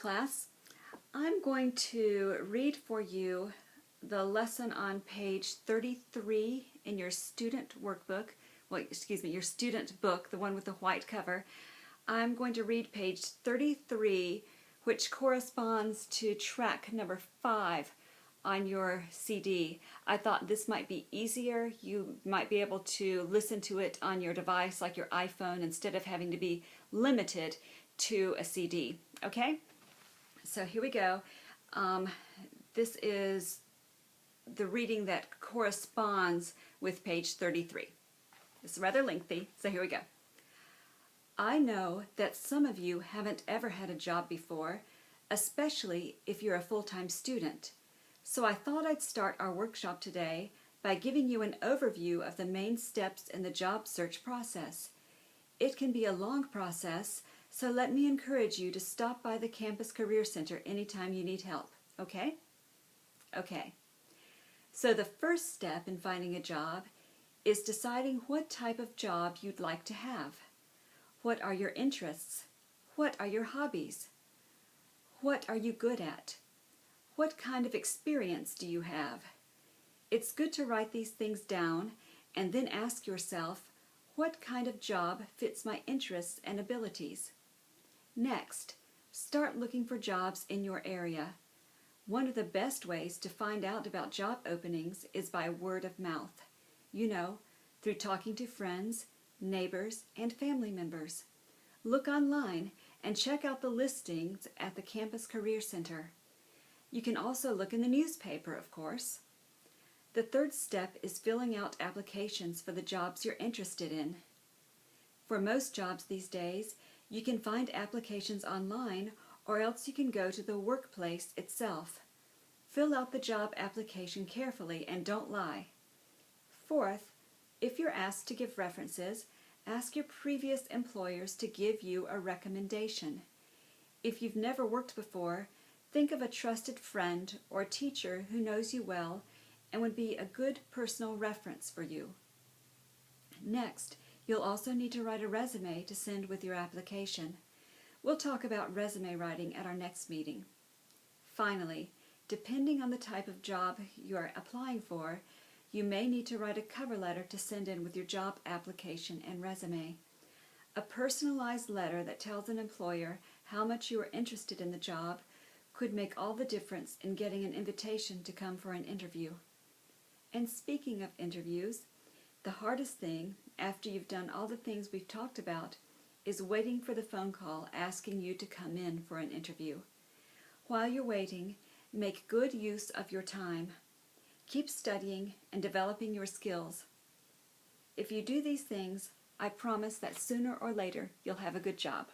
class. I'm going to read for you the lesson on page 33 in your student workbook. Well, excuse me, your student book, the one with the white cover. I'm going to read page 33, which corresponds to track number 5 on your CD. I thought this might be easier. You might be able to listen to it on your device like your iPhone instead of having to be limited to a CD. Okay? So here we go. This is the reading that corresponds with page 33. It's rather lengthy, so here we go. I know that some of you haven't ever had a job before, especially if you're a full-time student. So I thought I'd start our workshop today by giving you an overview of the main steps in the job search process. It can be a long process, so let me encourage you to stop by the Campus Career Center anytime you need help, okay? Okay. So the first step in finding a job is deciding what type of job you'd like to have. What are your interests? What are your hobbies? What are you good at? What kind of experience do you have? It's good to write these things down and then ask yourself, what kind of job fits my interests and abilities? Next, start looking for jobs in your area. One of the best ways to find out about job openings is by word of mouth. You know, through talking to friends, neighbors, and family members. Look online and check out the listings at the Campus Career Center. You can also look in the newspaper, of course. The third step is filling out applications for the jobs you're interested in. For most jobs these days, you can find applications online, or else you can go to the workplace itself. Fill out the job application carefully and don't lie. Fourth, if you're asked to give references, ask your previous employers to give you a recommendation. If you've never worked before, think of a trusted friend or teacher who knows you well and would be a good personal reference for you. Next, you'll also need to write a resume to send with your application. We'll talk about resume writing at our next meeting. Finally, depending on the type of job you are applying for, you may need to write a cover letter to send in with your job application and resume. A personalized letter that tells an employer how much you are interested in the job could make all the difference in getting an invitation to come for an interview. And speaking of interviews, the hardest thing, after you've done all the things we've talked about, is waiting for the phone call asking you to come in for an interview. While you're waiting, make good use of your time. Keep studying and developing your skills. If you do these things, I promise that sooner or later you'll have a good job.